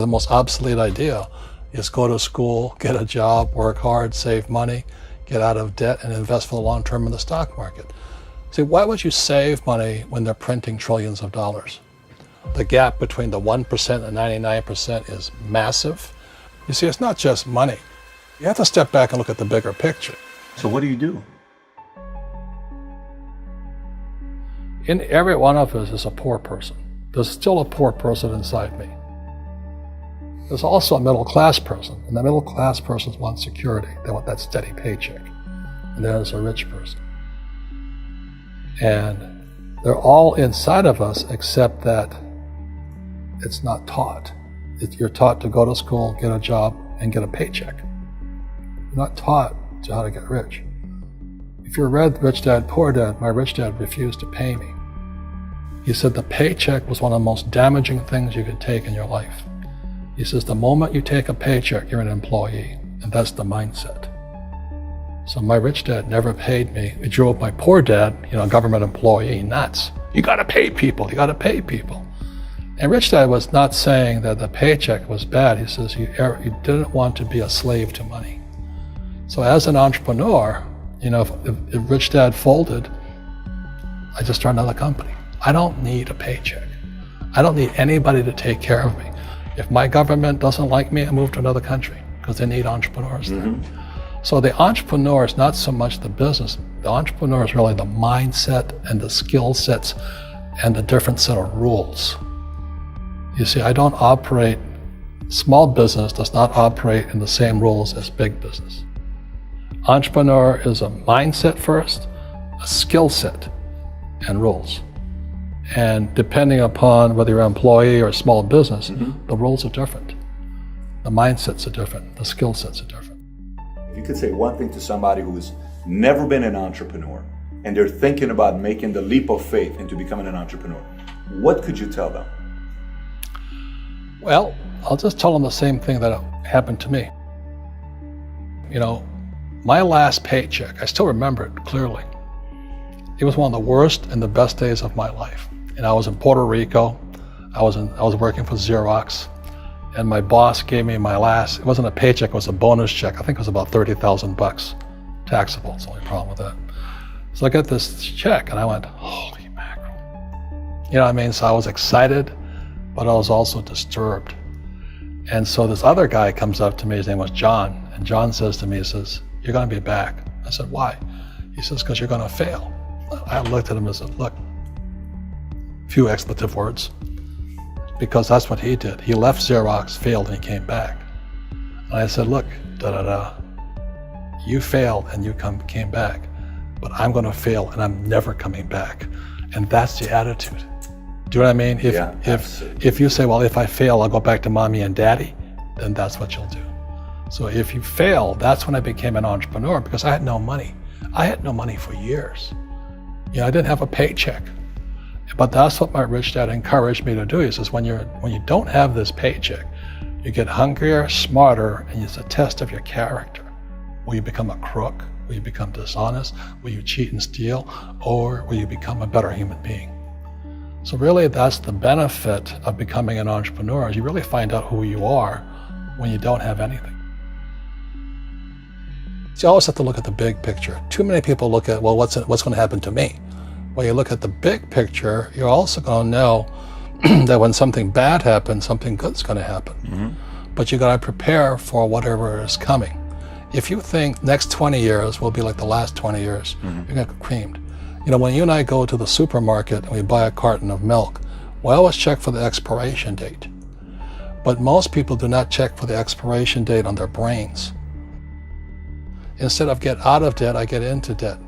The most obsolete idea is go to school, get a job, work hard, save money, get out of debt, and invest for the long term in the stock market. See, why would you save money when they're printing trillions of dollars? The gap between the 1% and 99% is massive. You see, it's not just money. You have to step back and look at the bigger picture. So what do you do? In every one of us is a poor person. There's still a poor person inside me. There's also a middle class person, and the middle class person wants security. They want that steady paycheck. And there's a rich person. And they're all inside of us, except that it's not taught. You're taught to go to school, get a job, and get a paycheck. You're not taught to how to get rich. If you read Rich Dad, Poor Dad, my rich dad refused to pay me. He said the paycheck was one of the most damaging things you could take in your life. He says the moment you take a paycheck, you're an employee, and that's the mindset. So my rich dad never paid me. It drove my poor dad, government employee, nuts. You gotta pay people, you gotta pay people. And Rich Dad was not saying that the paycheck was bad. He says you didn't want to be a slave to money. So as an entrepreneur, if Rich Dad folded, I just started another company. I don't need a paycheck. I don't need anybody to take care of me. If my government doesn't like me, I move to another country because they need entrepreneurs there. So the entrepreneur is not so much the business. The entrepreneur is really the mindset and the skill sets and the different set of rules. You see, I don't operate, small business does not operate in the same rules as big business. Entrepreneur is a mindset first, a skill set, and rules. And depending upon whether you're an employee or a small business, the rules are different. The mindsets are different, the skill sets are different. If you could say one thing to somebody who's never been an entrepreneur and they're thinking about making the leap of faith into becoming an entrepreneur, what could you tell them? Well, I'll just tell them the same thing that happened to me. My last paycheck, I still remember it clearly. It was one of the worst and the best days of my life. And I was in Puerto Rico. I was working for Xerox, and my boss gave me my last, it wasn't a paycheck, it was a bonus check. I think it was about $30,000 taxable. It's the only problem with that. So I got this check and I went, holy mackerel. So I was excited, but I was also disturbed. And so this other guy comes up to me, his name was John, and John says to me, he says, you're gonna be back. I said, why? He says, because you're gonna fail. I looked at him and said, look, few expletive words, because that's what he did. He left Xerox, failed, and he came back. And I said, look, you failed and you came back, but I'm gonna fail and I'm never coming back. And that's the attitude. Do you know what I mean? If you say, well, if I fail, I'll go back to mommy and daddy, then that's what you'll do. So if you fail, that's when I became an entrepreneur, because I had no money. I had no money for years. I didn't have a paycheck. But that's what my rich dad encouraged me to do. He says, when you don't have this paycheck, you get hungrier, smarter, and it's a test of your character. Will you become a crook? Will you become dishonest? Will you cheat and steal? Or will you become a better human being? So really, that's the benefit of becoming an entrepreneur, is you really find out who you are when you don't have anything. So you always have to look at the big picture. Too many people look at, well, what's going to happen to me? When you look at the big picture, you're also going to know that when something bad happens, something good's going to happen. But you got to prepare for whatever is coming. If you think next 20 years will be like the last 20 years, you're going to get creamed. When you and I go to the supermarket and we buy a carton of milk, we always check for the expiration date. But most people do not check for the expiration date on their brains. Instead of get out of debt, I get into debt.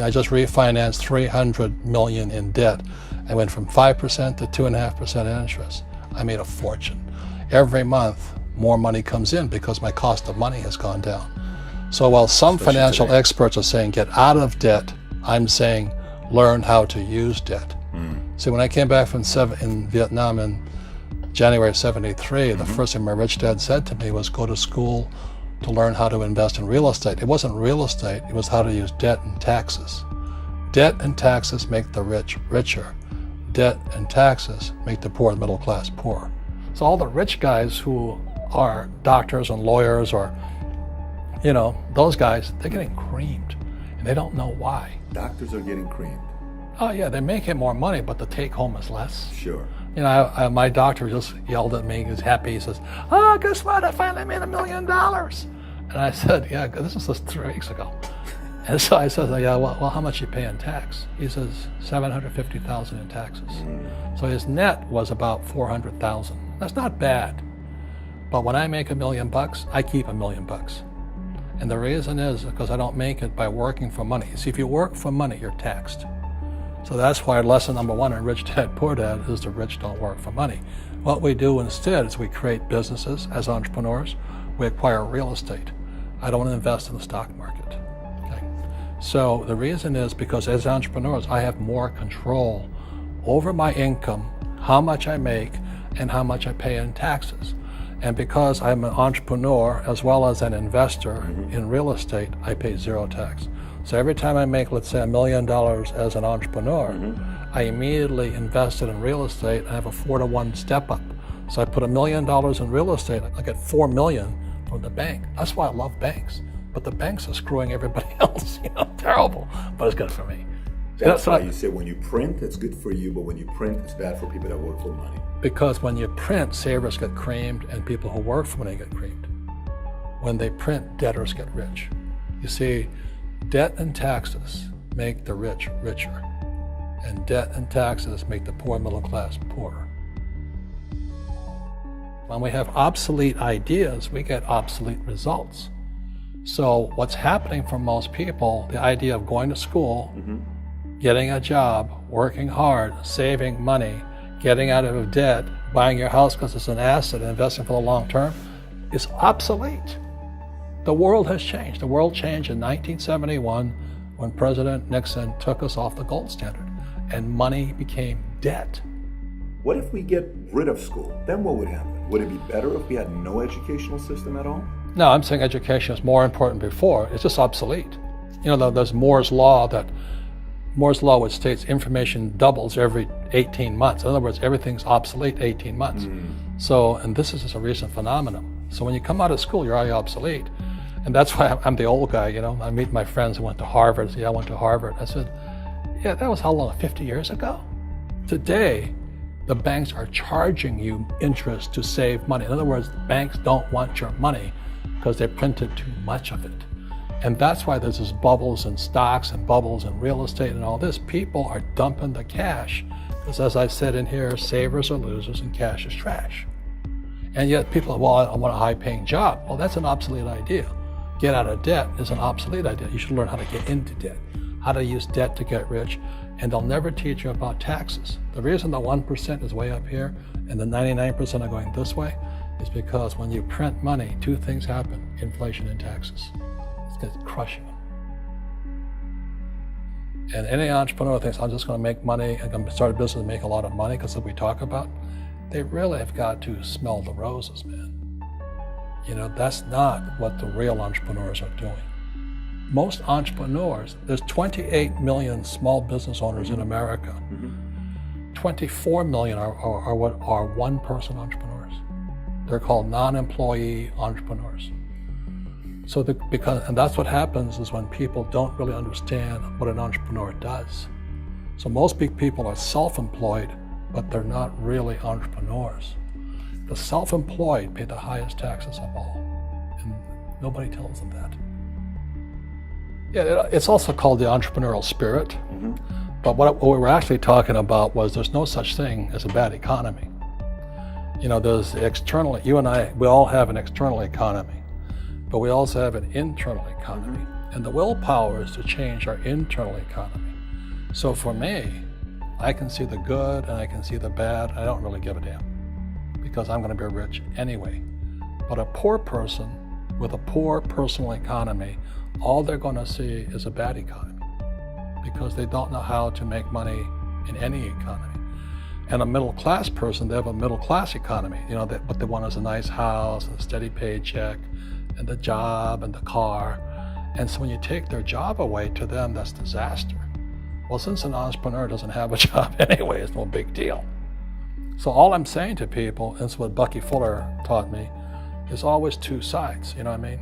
I just refinanced $300 million in debt. I went from 5% to 2.5% interest. I made a fortune. Every month, more money comes in because my cost of money has gone down. So while some financial experts are saying get out of debt, I'm saying learn how to use debt. See, when I came back from in Vietnam in January of '73, the first thing my rich dad said to me was go to school to learn how to invest in real estate. It wasn't real estate, it was how to use debt and taxes. Debt and taxes make the rich richer. Debt and taxes make the poor, the middle class, poor. So all the rich guys who are doctors and lawyers or, those guys, they're getting creamed and they don't know why. Doctors are getting creamed. Oh yeah, they make it more money, but the take home is less. Sure. My doctor just yelled at me. He was happy. He says, "Oh, guess what? I finally made $1 million." And I said, "Yeah, this was just 3 weeks ago." And so I said, "Yeah, well, how much you pay in tax?" He says, $750,000 in taxes. So his net was about $400,000. That's not bad. But when I make $1 million, I keep $1 million. And the reason is because I don't make it by working for money. See, if you work for money, you're taxed. So that's why lesson number 1 in Rich Dad, Poor Dad is the rich don't work for money. What we do instead is we create businesses as entrepreneurs. We acquire real estate. I don't invest in the stock market. Okay? So the reason is because as entrepreneurs, I have more control over my income, how much I make, and how much I pay in taxes. And because I'm an entrepreneur as well as an investor in real estate, I pay 0 tax. So every time I make, let's say, $1 million as an entrepreneur, I immediately invested in real estate and I have a 4-to-1 step up. So I put $1 million in real estate, I get $4 million from the bank. That's why I love banks. But the banks are screwing everybody else, terrible, but it's good for me. That's why you say when you print, it's good for you, but when you print, it's bad for people that work for money. Because when you print, savers get creamed and people who work for money get creamed. When they print, debtors get rich. You see, debt and taxes make the rich richer, and debt and taxes make the poor middle class poorer. When we have obsolete ideas, we get obsolete results. So what's happening for most people, the idea of going to school, getting a job, working hard, saving money, getting out of debt, buying your house because it's an asset, and investing for the long term, is obsolete. The world has changed. The world changed in 1971 when President Nixon took us off the gold standard and money became debt. What if we get rid of school? Then what would happen? Would it be better if we had no educational system at all? No, I'm saying education is more important before. It's just obsolete. There's Moore's Law which states information doubles every 18 months. In other words, everything's obsolete 18 months. So, and this is just a recent phenomenon. So when you come out of school, you're already obsolete. And that's why I'm the old guy, I meet my friends who went to Harvard. I went to Harvard. I said, yeah, that was how long, 50 years ago? Today, the banks are charging you interest to save money. In other words, banks don't want your money because they printed too much of it. And that's why there's this bubbles in stocks and bubbles in real estate and all this. People are dumping the cash because, as I said in here, savers are losers and cash is trash. And yet people are, well, I want a high-paying job. Well, that's an obsolete idea. Get out of debt is an obsolete idea. You should learn how to get into debt, how to use debt to get rich, and they'll never teach you about taxes. The reason the 1% is way up here and the 99% are going this way is because when you print money, 2 things happen: inflation and taxes. It's crushing them. And any entrepreneur thinks, I'm just going to make money, I'm going to start a business and make a lot of money because of what we talk about. They really have got to smell the roses, man. That's not what the real entrepreneurs are doing. Most entrepreneurs, there's 28 million small business owners in America. 24 million are what are one-person entrepreneurs. They're called non-employee entrepreneurs. So and that's what happens is when people don't really understand what an entrepreneur does. So most big people are self-employed, but they're not really entrepreneurs. The self-employed pay the highest taxes of all, and nobody tells them that. Yeah, it's also called the entrepreneurial spirit, but what we were actually talking about was there's no such thing as a bad economy. There's external, you and I, we all have an external economy, but we also have an internal economy, and the willpower is to change our internal economy. So for me, I can see the good and I can see the bad. I don't really give a damn because I'm going to be rich anyway. But a poor person with a poor personal economy, all they're going to see is a bad economy because they don't know how to make money in any economy. And a middle class person, they have a middle class economy. What they want is a nice house and a steady paycheck and the job and the car. And so when you take their job away, to them, that's disaster. Well, since an entrepreneur doesn't have a job anyway, it's no big deal. So all I'm saying to people, and it's what Bucky Fuller taught me, is always two sides, you know what I mean?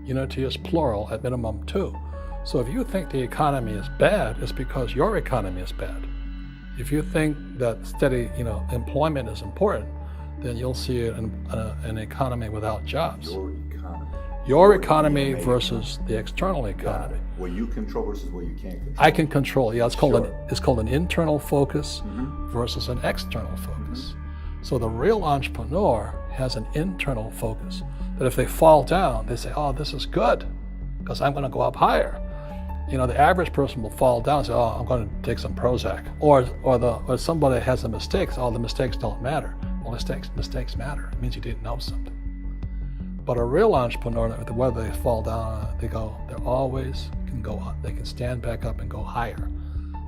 Unity is plural, at minimum two. So if you think the economy is bad, it's because your economy is bad. If you think that steady, employment is important, then you'll see an economy without jobs. Your economy versus the external economy. What you control versus what you can't control. I can control. Yeah, it's called an internal focus versus an external focus. So the real entrepreneur has an internal focus. That if they fall down, they say, "Oh, this is good, because I'm going to go up higher." The average person will fall down and say, "Oh, I'm going to take some Prozac," or somebody has a mistake. So, "Oh, the mistakes don't matter." Well, mistakes matter. It means you didn't know something. But a real entrepreneur, whether they fall down, they always can go up. They can stand back up and go higher.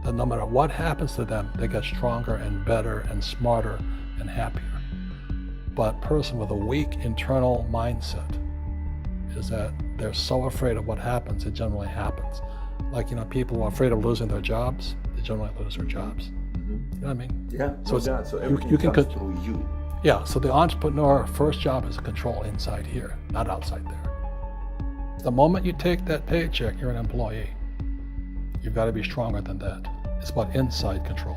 That no matter what happens to them, they get stronger and better and smarter and happier. But a person with a weak internal mindset is that they're so afraid of what happens, it generally happens. Like, people who are afraid of losing their jobs, they generally lose their jobs. You know what I mean? Yeah, so everything comes through you. Yeah, so the entrepreneur first job is to control inside here, not outside there. The moment you take that paycheck, you're an employee. You've got to be stronger than that. It's about inside control.